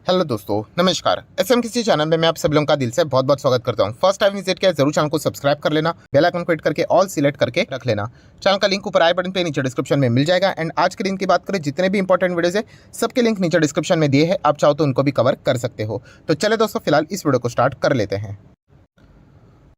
Hello दोस्तों, नमस्कार। SM किसी चैनल में मैं आप सब लोगों का दिल से बहुत बहुत स्वागत करता हूं। फर्स्ट टाइम विजिट किया जरूर चैनल को सब्सक्राइब कर लेना, बेल आइकन को हिट करके ऑल सिलेक्ट करके रख लेना। चैनल का लिंक ऊपर आई बटन पे नीचे डिस्क्रिप्शन में मिल जाएगा। एंड आज के दिन की बात करें, जितने भी इंपॉर्टेंट वीडियोस है सबके लिंक नीचे डिस्क्रिप्शन में दिए हैं, आप चाहो तो उनको भी कवर कर सकते हो। तो चले दोस्तों, फिलहाल इस वीडियो को स्टार्ट कर लेते हैं।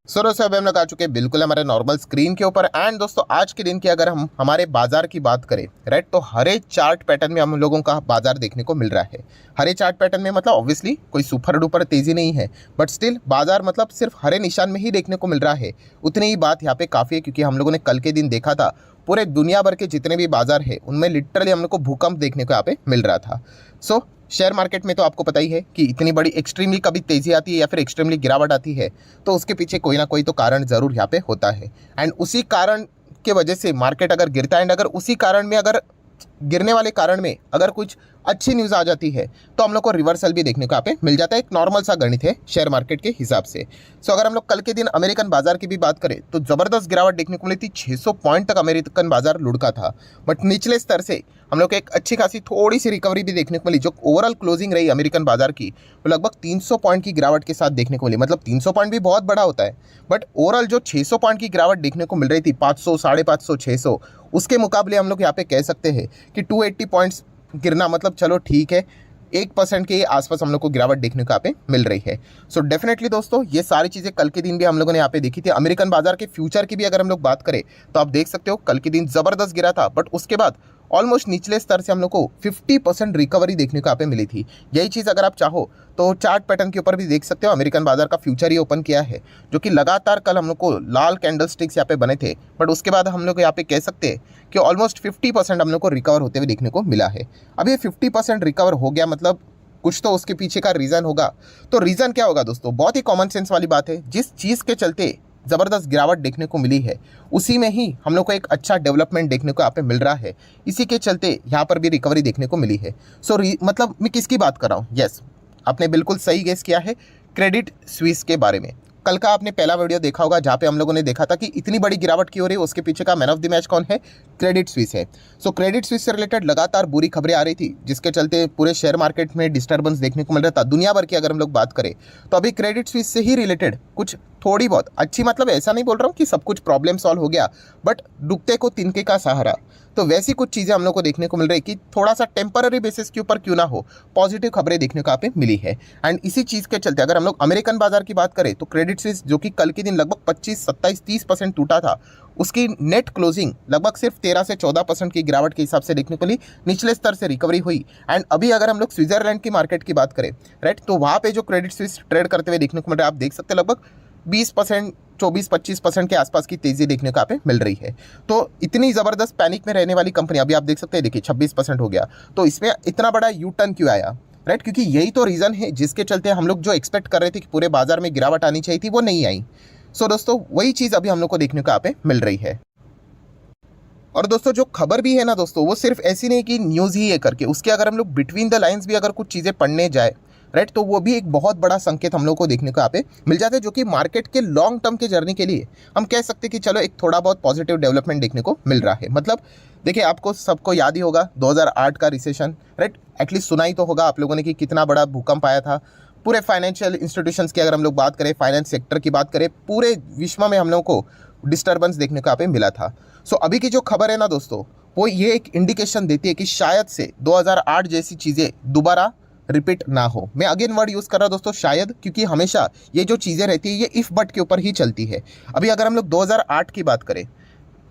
दोस्तों अभी हम लोग आ चुके हैं बिल्कुल हमारे नॉर्मल स्क्रीन के ऊपर। एंड दोस्तों आज के दिन की अगर हम हमारे बाजार की बात करें, राइट, तो हरे चार्ट पैटर्न में हम लोगों का बाजार देखने को मिल रहा है। हरे चार्ट पैटर्न में मतलब ऑब्वियसली कोई सुपर डुपर तेजी नहीं है, बट स्टिल बाजार मतलब सिर्फ हरे निशान में ही देखने को मिल रहा है। उतनी ही बात यहाँ पे काफ़ी है, क्योंकि हम लोगों ने कल के दिन देखा था पूरे दुनिया भर के जितने भी बाजार है उनमें लिटरली हम लोग को भूकंप देखने को यहाँ पे मिल रहा था। सो शेयर मार्केट में तो आपको पता ही है कि इतनी बड़ी एक्सट्रीमली कभी तेजी आती है या फिर एक्सट्रीमली गिरावट आती है, तो उसके पीछे कोई ना कोई तो कारण ज़रूर यहाँ पे होता है। एंड उसी कारण के वजह से मार्केट अगर गिरता है, एंड अगर उसी कारण में अगर गिरने वाले कारण में अगर कुछ अच्छी न्यूज़ आ जाती है तो हम लोग को रिवर्सल भी देखने को यहाँ पे मिल जाता है। एक नॉर्मल सा गणित है शेयर मार्केट के हिसाब से। सो अगर हम लोग कल के दिन अमेरिकन बाजार की भी बात करें तो ज़बरदस्त गिरावट देखने को मिली थी। 600 पॉइंट तक अमेरिकन बाजार लुढ़का था, बट निचले स्तर से हम लोग को एक अच्छी खासी थोड़ी सी रिकवरी भी देखने को मिली। जो ओवरऑल क्लोजिंग रही अमेरिकन बाजार की, वो लगभग 300 पॉइंट की गिरावट के साथ देखने को मिली। मतलब 300 पॉइंट भी बहुत बड़ा होता है, बट ओवरऑल जो 600 पॉइंट की गिरावट देखने को मिल रही थी, 500, 550, 600, उसके मुकाबले हम लोग यहाँ पे कह सकते हैं कि 280 पॉइंट्स गिरना मतलब चलो ठीक है, 1% के आसपास हम लोग को गिरावट देखने को यहाँ पे मिल रही है। सो डेफिनेटली दोस्तों ये सारी चीज़ें कल के दिन भी हम लोगों ने यहाँ पे देखी थी। अमेरिकन बाजार के फ्यूचर की भी अगर हम लोग बात करें तो आप देख सकते हो कल के दिन ज़बरदस्त गिरा था, बट उसके बाद ऑलमोस्ट निचले स्तर से हम लोग को 50% रिकवरी देखने को यहाँ पे मिली थी। यही चीज़ अगर आप चाहो तो चार्ट पैटर्न के ऊपर भी देख सकते हो। अमेरिकन बाजार का फ्यूचर ही ओपन किया है, जो कि लगातार कल हम लोग को लाल कैंडल स्टिक्स यहाँ पे बने थे, बट उसके बाद हम लोग यहाँ पे कह सकते हैं कि ऑलमोस्ट 50% हम लोग को रिकवर होते हुए देखने को मिला है। अब ये 50% रिकवर हो गया मतलब कुछ तो उसके पीछे का रीज़न होगा। तो रीज़न क्या होगा दोस्तों? बहुत ही कॉमन सेंस वाली बात है। जिस चीज़ के चलते ज़बरदस्त गिरावट देखने को मिली है, उसी में ही हम लोग को एक अच्छा डेवलपमेंट देखने को यहाँ पे मिल रहा है। इसी के चलते यहाँ पर भी रिकवरी देखने को मिली है। मतलब मैं किसकी बात कर रहा हूँ? यस, आपने बिल्कुल सही गेस किया है, क्रेडिट स्विस के बारे में। कल का आपने पहला वीडियो देखा होगा जहाँ पे हम लोगों ने देखा था कि इतनी बड़ी गिरावट क्यों हो रही है, उसके पीछे का मैन ऑफ द मैच कौन है? क्रेडिट स्विस है। सो क्रेडिट स्विस से रिलेटेड लगातार बुरी खबरें आ रही थी, जिसके चलते पूरे शेयर मार्केट में डिस्टर्बेंस देखने को मिल रहा था। दुनिया भर की अगर हम लोग बात करें तो अभी क्रेडिट स्विस से ही रिलेटेड कुछ थोड़ी बहुत अच्छी, मतलब ऐसा नहीं बोल रहा हूँ कि सब कुछ प्रॉब्लम सॉल्व हो गया, बट डूबते को तिनके का सहारा, तो वैसी कुछ चीज़ें हम लोग को देखने को मिल रही है कि थोड़ा सा टेम्पररी बेसिस के ऊपर क्यों ना हो पॉजिटिव खबरें देखने को यहाँ पे मिली है। एंड इसी चीज़ के चलते अगर हम लोग अमेरिकन बाजार की बात करें तो क्रेडिट स्विस जो कि कल के दिन लगभग 25, 27, 30% टूटा था, उसकी नेट क्लोजिंग लगभग सिर्फ 13 से 14% की गिरावट के हिसाब से देखने को मिली। निचले स्तर से रिकवरी हुई। एंड अभी अगर हम लोग स्विट्जरलैंड की मार्केट की बात करें, राइट, तो वहाँ पे जो क्रेडिट स्विस ट्रेड करते हुए देखने को मिल रहा है, आप देख सकते हैं लगभग 20%, 24-25% के आसपास की तेजी देखने को यहाँ पे मिल रही है। तो इतनी ज़बरदस्त पैनिक में रहने वाली कंपनी अभी आप देख सकते हैं, देखिए 26% हो गया। तो इसमें इतना बड़ा यू टर्न क्यों आया? राइट, क्योंकि यही तो रीज़न है जिसके चलते हम लोग जो एक्सपेक्ट कर रहे थे कि पूरे बाजार में गिरावट आनी चाहिए थी, वो नहीं आई। सो दोस्तों वही चीज़ अभी हम लोग को देखने को यहाँ पे मिल रही है। और दोस्तों जो खबर भी है ना दोस्तों, वो सिर्फ ऐसी नहीं कि न्यूज़ ही है करके, उसके अगर हम लोग बिटवीन द लाइन्स भी अगर कुछ चीज़ें पढ़ने जाए, राइट, तो वो भी एक बहुत बड़ा संकेत हम लोग को देखने को यहाँ पे मिल जाता है, जो कि मार्केट के लॉन्ग टर्म के जर्नी के लिए हम कह सकते हैं कि चलो एक थोड़ा बहुत पॉजिटिव डेवलपमेंट देखने को मिल रहा है। मतलब देखिए, आपको सबको याद ही होगा 2008 का रिसेशन, राइट, एटलीस्ट सुना ही तो होगा आप लोगों ने कि कितना बड़ा भूकंप आया था। पूरे फाइनेंशियल इंस्टीट्यूशंस की अगर हम लोग बात करें, फाइनेंस सेक्टर की बात करें, पूरे विश्व में हम लोग को डिस्टर्बेंस देखने को यहाँ पे मिला था। सो अभी की जो खबर है ना दोस्तों, वो ये एक इंडिकेशन देती है कि शायद से 2008 जैसी चीज़ें दोबारा रिपीट ना हो। मैं अगेन वर्ड यूज़ कर रहा हूँ दोस्तों शायद, क्योंकि हमेशा ये जो चीज़ें रहती है ये इफ़ बट के ऊपर ही चलती है। अभी अगर हम लोग 2008 की बात करें,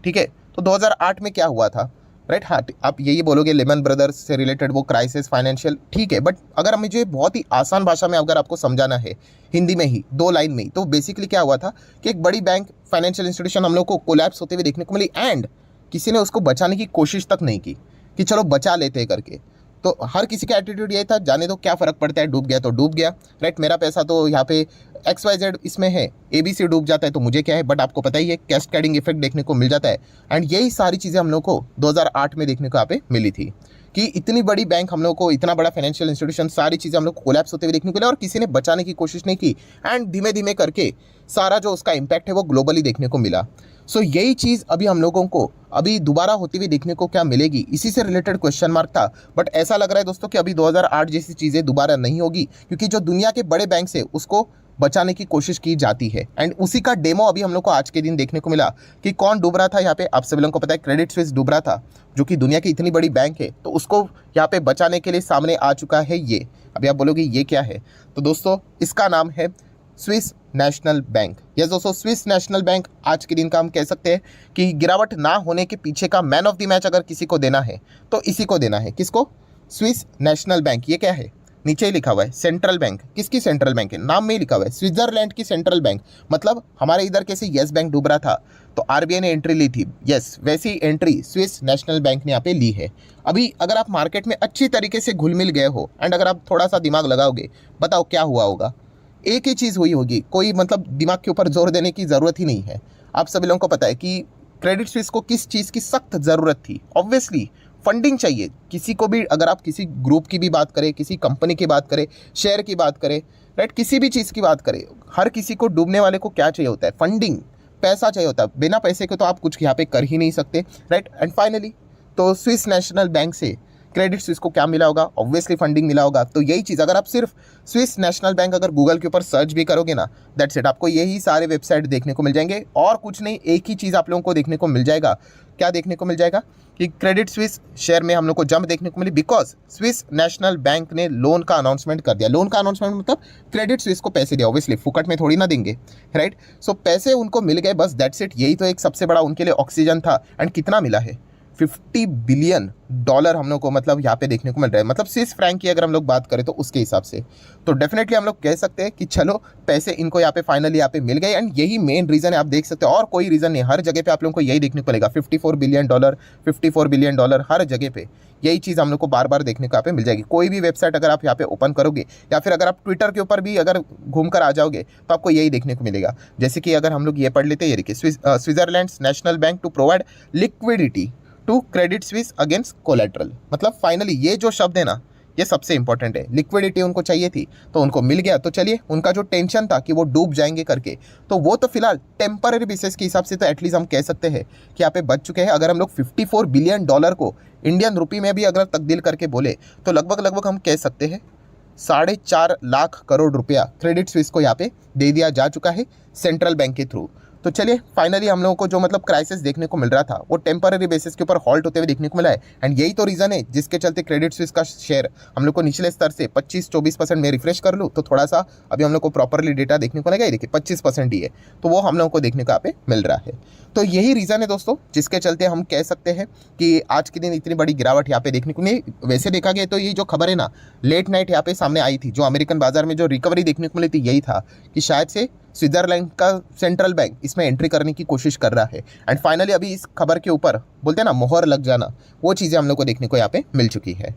ठीक है, तो 2008 में क्या हुआ था, राइट? हाँ, आप यही बोलोगे लेमन ब्रदर्स से रिलेटेड वो क्राइसिस फाइनेंशियल, ठीक है, बट अगर मुझे बहुत ही आसान भाषा में अगर आपको समझाना है, हिंदी में ही 2 लाइन में ही, तो बेसिकली क्या हुआ था कि एक बड़ी बैंक फाइनेंशियल इंस्टीट्यूशन हम लोग को कोलैप्स होते हुए देखने को मिली, एंड किसी ने उसको बचाने की कोशिश तक नहीं की कि चलो बचा लेते हैं करके। तो हर किसी का एटीट्यूड यही था, जाने दो क्या फ़र्क पड़ता है, डूब गया तो डूब गया, राइट, मेरा पैसा तो यहाँ पे XYZ इसमें है, ABC डूब जाता है तो मुझे क्या है, बट आपको पता ही है कैस्केडिंग इफेक्ट देखने को मिल जाता है। एंड यही सारी चीज़ें हम लोग को 2008 में देखने को यहाँ पे मिली थी कि इतनी बड़ी बैंक हम लोग को, इतना बड़ा फाइनेंशियल इंस्टीट्यूशन, सारी चीज़ें हम लोग को कोलैप्स होते हुए देखने को मिला और किसी ने बचाने की कोशिश नहीं की। एंड धीमे धीमे करके सारा जो उसका इम्पैक्ट है वो ग्लोबली देखने को मिला। सो यही चीज़ अभी हम लोगों को अभी दोबारा होती हुई देखने को क्या मिलेगी, इसी से रिलेटेड क्वेश्चन मार्क था। बट ऐसा लग रहा है दोस्तों कि अभी 2008 जैसी चीज़ें दोबारा नहीं होगी, क्योंकि जो दुनिया के बड़े बैंक है उसको बचाने की कोशिश की जाती है। एंड उसी का डेमो अभी हम लोग को आज के दिन देखने को मिला कि कौन डूब रहा था यहाँ पे। आप सभी लोगों को पता है क्रेडिट स्विस डूब रहा था, जो कि दुनिया की इतनी बड़ी बैंक है, तो उसको यहाँ पे बचाने के लिए सामने आ चुका है ये। अभी आप बोलोगे ये क्या है, तो दोस्तों इसका नाम है स्विस नेशनल बैंक। यस दोस्तों, स्विस नेशनल बैंक आज के दिन का हम कह सकते हैं कि गिरावट ना होने के पीछे का मैन ऑफ द मैच अगर किसी को देना है तो इसी को देना है। किसको? Swiss national bank. ये क्या है? नीचे ही लिखा हुआ है सेंट्रल बैंक। किसकी सेंट्रल बैंक है? नाम में ही लिखा हुआ है स्विट्जरलैंड की सेंट्रल बैंक। मतलब हमारे इधर कैसे येस बैंक डूब रहा था तो RBI ने एंट्री ली थी, यस वैसी एंट्री स्विस नेशनल बैंक ने यहाँ पे ली है। अभी अगर आप मार्केट में अच्छी तरीके से घुल मिल गए हो एंड अगर आप थोड़ा सा दिमाग लगाओगे, बताओ क्या हुआ होगा? एक ही चीज़ हुई होगी, कोई मतलब दिमाग के ऊपर जोर देने की ज़रूरत ही नहीं है। आप सभी लोगों को पता है कि क्रेडिट स्विस को किस चीज़ की सख्त ज़रूरत थी। ऑब्वियसली फंडिंग चाहिए किसी को भी। अगर आप किसी ग्रुप की भी बात करें, किसी कंपनी की बात करें, शेयर की बात करें, राइट, किसी भी चीज़ की बात करें, हर किसी को डूबने वाले को क्या चाहिए होता है? फंडिंग, पैसा चाहिए होता है। बिना पैसे के तो आप कुछ यहाँ पे कर ही नहीं सकते, राइट। एंड फाइनली तो स्विस नेशनल बैंक से क्रेडिट स्विस को क्या मिला होगा? ऑब्वियसली फंडिंग मिला होगा। तो यही चीज़ अगर आप सिर्फ स्विस नेशनल बैंक अगर गूगल के ऊपर सर्च भी करोगे ना, दैट्स इट, आपको यही सारे वेबसाइट देखने को मिल जाएंगे और कुछ नहीं, एक ही चीज़ आप लोगों को देखने को मिल जाएगा। क्या देखने को मिल जाएगा? कि क्रेडिट स्विस शेयर में हम लोग को जंप देखने को मिली बिकॉज स्विस नेशनल बैंक ने लोन का अनाउंसमेंट कर दिया। लोन का अनाउंसमेंट मतलब क्रेडिट स्विस को पैसे दिया, ऑब्वियसली फुकट में थोड़ी ना देंगे, राइट। सो पैसे उनको मिल गए, बस दैट्स इट। यही तो एक सबसे बड़ा उनके लिए ऑक्सीजन था। एंड कितना मिला है? $50 बिलियन हम लोग को मतलब यहाँ पे देखने को मिल रहा है। मतलब स्विस फ्रैंक की अगर हम लोग बात करें तो उसके हिसाब से तो डेफिनेटली हम लोग कह सकते हैं कि चलो पैसे इनको यहाँ पे फाइनली यहाँ पे मिल गए। एंड यही मेन रीज़न है, आप देख सकते हो, और कोई रीज़न नहीं। हर जगह पे आप लोगों को यही देखने को मिलेगा, $54 बिलियन, $54 बिलियन, हर जगह पे यही चीज़ हम लोग को बार बार देखने को यहाँ पे मिल जाएगी। कोई भी वेबसाइट अगर आप यहाँ पे ओपन करोगे या फिर अगर आप ट्विटर के ऊपर भी अगर घूम कर आ जाओगे तो आपको यही देखने को मिलेगा। जैसे कि अगर हम लोग ये पढ़ लेते हैं, ये देखिए, Switzerland national bank to provide liquidity to credit Swiss against collateral. मतलब फाइनली ये जो शब्द है ना, ये सबसे इंपॉर्टेंट है। लिक्विडिटी उनको चाहिए थी तो उनको मिल गया। तो चलिए, उनका जो टेंशन था कि वो डूब जाएंगे करके, तो वो तो फिलहाल टेम्पररी बेसिस के हिसाब से तो एटलीस्ट हम कह सकते हैं कि यहाँ पे बच चुके हैं। अगर हम लोग $54 बिलियन को इंडियन रुपी में भी अगर तब्दील करके बोले तो लगभग हम कह सकते हैं 4.5 लाख करोड़ रुपया क्रेडिट स्विस को यहाँ पे दे दिया जा चुका है सेंट्रल बैंक के थ्रू। तो चलिए, फाइनली हम लोगों को जो मतलब क्राइसिस देखने को मिल रहा था वो टेम्पररी बेसिस के ऊपर हॉल्ट होते हुए देखने को मिला है। एंड यही तो रीज़न है जिसके चलते क्रेडिट स्विस का शेयर हम लोग को निचले स्तर से 25-24% में रिफ्रेश कर लूँ तो थोड़ा सा अभी हम लोग को प्रॉपरली डेटा देखने को लगा, देखिए 25% ही है, तो वो हम लोगों को देखने को यहाँ पे मिल रहा है। तो यही रीज़न है दोस्तों जिसके चलते हम कह सकते हैं कि आज के दिन इतनी बड़ी गिरावट यहाँ पे देखने को नहीं। वैसे देखा गया तो ये जो खबर है ना, लेट नाइट यहाँ पे सामने आई थी, जो अमेरिकन बाजार में जो रिकवरी देखने को मिली थी, यही था कि शायद से स्विट्जरलैंड का सेंट्रल बैंक इसमें एंट्री करने की कोशिश कर रहा है। एंड फाइनली अभी इस खबर के ऊपर बोलते हैं ना, मोहर लग जाना, वो चीज़ें हम लोग को देखने को यहाँ पे मिल चुकी है।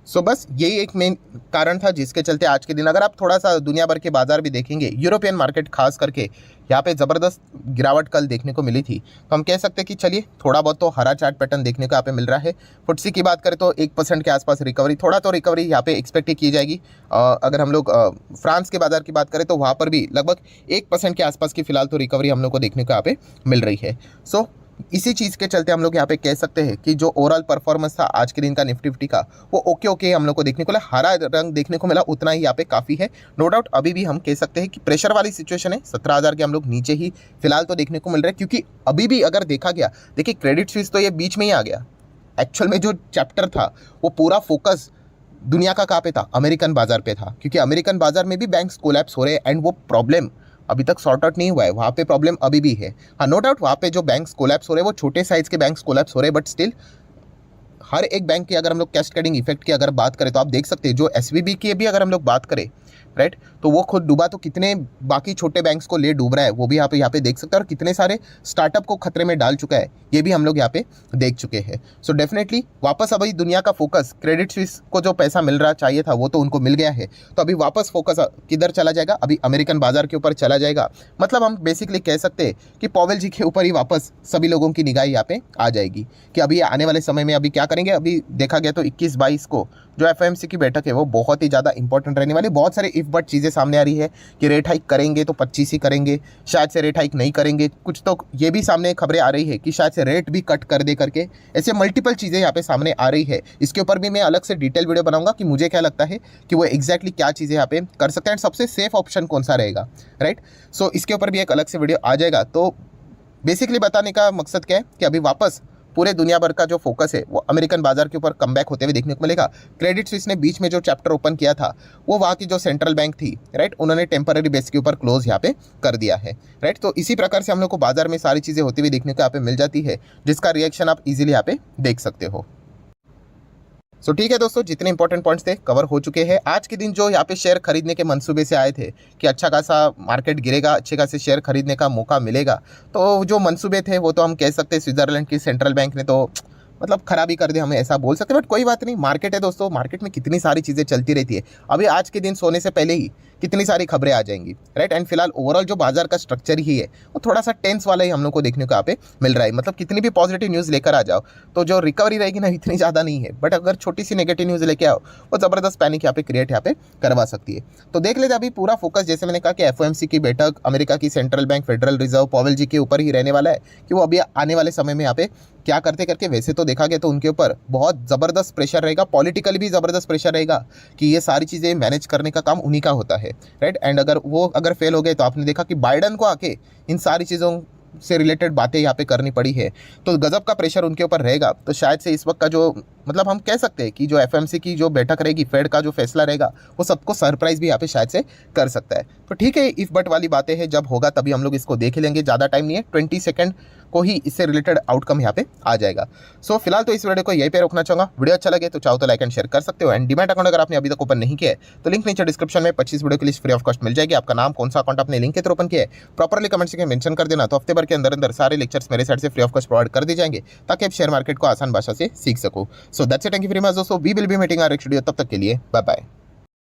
सो बस यही एक मेन कारण था जिसके चलते आज के दिन अगर आप थोड़ा सा दुनिया भर के बाजार भी देखेंगे, यूरोपियन मार्केट खास करके यहाँ पे ज़बरदस्त गिरावट कल देखने को मिली थी। तो हम कह सकते हैं कि चलिए थोड़ा बहुत तो हरा चार्ट पैटर्न देखने को यहाँ पे मिल रहा है। फुटसी की बात करें तो 1% के आसपास रिकवरी, थोड़ा तो रिकवरी यहाँ पे एक्सपेक्ट की जाएगी। अगर हम लोग फ्रांस के बाजार की बात करें तो वहाँ पर भी लगभग 1% के आसपास की फिलहाल तो रिकवरी हम लोग को देखने को यहाँ पे मिल रही है। सो इसी चीज़ के चलते हम लोग यहाँ पे कह सकते हैं कि जो ओवरऑल परफॉर्मेंस था आज के दिन का निफ्टी फिफ्टी का, वो ओके हम लोग को देखने को मिला। हरा रंग देखने को मिला, उतना ही यहाँ पे काफ़ी है। नो डाउट अभी भी हम कह सकते हैं कि प्रेशर वाली सिचुएशन है। 17,000 के हम लोग नीचे ही फिलहाल तो देखने को मिल रहे हैं, क्योंकि अभी भी अगर देखा गया, देखिए क्रेडिट स्विस तो ये बीच में ही आ गया। एक्चुअल में जो चैप्टर था वो पूरा फोकस दुनिया का कहाँ पे था? अमेरिकन बाजार पे था, क्योंकि अमेरिकन बाजार में भी बैंक्स कोलैप्स हो रहे हैं एंड वो प्रॉब्लम अभी तक सॉर्ट आउट नहीं हुआ है। वहाँ पे प्रॉब्लम अभी भी है। हाँ, नो डाउट वहाँ पे जो बैंक्स कोलैप्स हो रहे हैं वो छोटे साइज़ के बैंक्स कोलैप्स हो रहे हैं, बट स्टिल हर एक बैंक की अगर हम लोग कैस्केडिंग इफेक्ट की अगर बात करें तो आप देख सकते हैं, जो SVB की भी अगर हम लोग बात करें राइट। तो वो खुद डूबा तो कितने बाकी छोटे बैंक्स को ले डूब रहा है वो भी यहाँ पे देख सकते हैं, और कितने सारे स्टार्टअप को खतरे में डाल चुका है ये भी हम लोग यहाँ पे देख चुके हैं। सो डेफिनेटली वापस अभी दुनिया का फोकस, क्रेडिट स्विस को जो पैसा मिल रहा चाहिए था वो तो उनको मिल गया है, तो अभी वापस फोकस किधर चला जाएगा, अभी अमेरिकन बाजार के ऊपर चला जाएगा। मतलब हम बेसिकली कह सकते हैं कि पॉवेल जी के ऊपर ही वापस सभी लोगों की निगाह यहाँ पे आ जाएगी कि अभी आने वाले समय में अभी क्या करेंगे। अभी देखा गया तो 21-22 को जो एफओएमसी की बैठक है वो बहुत ही ज़्यादा इंपॉर्टेंट रहने वाली। बहुत सारे इफ बट चीज़ें सामने आ रही है कि रेट हाइक करेंगे तो 25 ही करेंगे, शायद से रेट हाइक नहीं करेंगे, कुछ तो ये भी सामने खबरें आ रही है कि शायद से रेट भी कट कर दे करके। ऐसे मल्टीपल चीज़ें यहाँ पे सामने आ रही है। इसके ऊपर भी मैं अलग से डिटेल वीडियो बनाऊंगा कि मुझे क्या लगता है कि वो एग्जैक्टली क्या चीज़ें यहाँ पे कर सकते हैं, सबसे सेफ ऑप्शन कौन सा रहेगा, राइट। सो इसके ऊपर भी एक अलग से वीडियो आ जाएगा। तो बेसिकली बताने का मकसद क्या है कि अभी वापस पूरे दुनिया भर का जो फोकस है वो अमेरिकन बाजार के ऊपर कमबैक होते हुए देखने को मिलेगा। क्रेडिट स्विस ने बीच में जो चैप्टर ओपन किया था वो वहाँ की जो सेंट्रल बैंक थी, राइट, उन्होंने टेम्पररी बेस के ऊपर क्लोज यहाँ पे कर दिया है, राइट। तो इसी प्रकार से हम लोग को बाजार में सारी चीज़ें होती हुई देखने को यहाँ पे मिल जाती है, जिसका रिएक्शन आप इजीली यहाँ पे देख सकते हो। सो ठीक है दोस्तों, जितने इंपॉर्टेंट पॉइंट्स थे कवर हो चुके हैं। आज के दिन जो यहाँ पे शेयर खरीदने के मंसूबे से आए थे कि अच्छा खासा मार्केट गिरेगा, अच्छे खासे शेयर खरीदने का मौका मिलेगा, तो जो मंसूबे थे वो तो हम कह सकते हैं स्विट्जरलैंड की सेंट्रल बैंक ने तो मतलब खराबी कर दी, हमें ऐसा बोल सकते हैं। बट कोई बात नहीं, मार्केट है दोस्तों, मार्केट में कितनी सारी चीज़ें चलती रहती है। अभी आज के दिन सोने से पहले ही कितनी सारी खबरें आ जाएंगी, राइट। एंड फिलहाल ओवरऑल जो बाजार का स्ट्रक्चर ही है वो थोड़ा सा टेंस वाला ही हम लोग को देखने को यहाँ पे मिल रहा है। मतलब कितनी भी पॉजिटिव न्यूज़ लेकर आ जाओ तो जो रिकवरी रहेगी ना इतनी ज़्यादा नहीं है, बट अगर छोटी सी नेगेटिव न्यूज़ लेके आओ वो ज़बरदस्त पैनिक यहाँ पे क्रिएट यहाँ पे करवा सकती है। तो देख लेते अभी पूरा फोकस, जैसे मैंने कहा कि एफओएमसी की बैठक, अमेरिका की central bank, federal reserve, Powell ji के ऊपर ही रहने वाला है कि वो अभी आने वाले समय में यहाँ पे क्या करते करके। वैसे तो देखा गया तो उनके ऊपर बहुत ज़बरदस्त प्रेशर रहेगा, पॉलिटिकली भी ज़बरदस्त प्रेशर रहेगा कि ये सारी चीज़ें मैनेज करने का काम उन्हीं का होता है, राइट। एंड अगर फेल हो गए तो आपने देखा कि बाइडन को आके इन सारी चीज़ों से रिलेटेड बातें यहाँ पे करनी पड़ी है, तो गजब का प्रेशर उनके ऊपर रहेगा। तो शायद से इस वक्त का जो मतलब हम कह सकते हैं कि जो एफएमसी की जो बैठक रहेगी, फेड का जो फैसला रहेगा वो सबको सरप्राइज भी यहाँ पे शायद से कर सकता है। तो ठीक है, इफ बट वाली बातें हैं, जब होगा तभी हम लोग इसको देख लेंगे, ज़्यादा टाइम नहीं है, 20 सेकंड को ही इससे रिलेटेड आउटकम यहाँ पे आ जाएगा। सो फिलहाल तो इस वीडियो को यहीं पे रोकना चाहूँगा। वीडियो अच्छा लगे तो चाहो तो लाइक एंड शेयर कर सकते हो। एंड डीमैट अकाउंट अगर आपने अभी तक ओपन नहीं किया है तो लिंक नीचे डिस्क्रिप्शन में 25 वीडियो की लिस्ट फ्री ऑफ कॉस्ट मिल जाएगी। आपका नाम, कौन सा अकाउंट आपने लिंक के थ्रू ओपन किया है, प्रॉपरली कमेंट सेक्शन में मेंशन कर देना, तो हफ्ते भर के अंदर अंदर सारे लेक्चर्स मेरे साइड से फ्री ऑफ कॉस्ट प्रोवाइड कर दी जाएंगे ताकि आप शेयर मार्केट को आसान भाषा से सीख सको। So that's it, thank you very much दोस्तों, we will be meeting our next video. तब तक के लिए बाय बाय।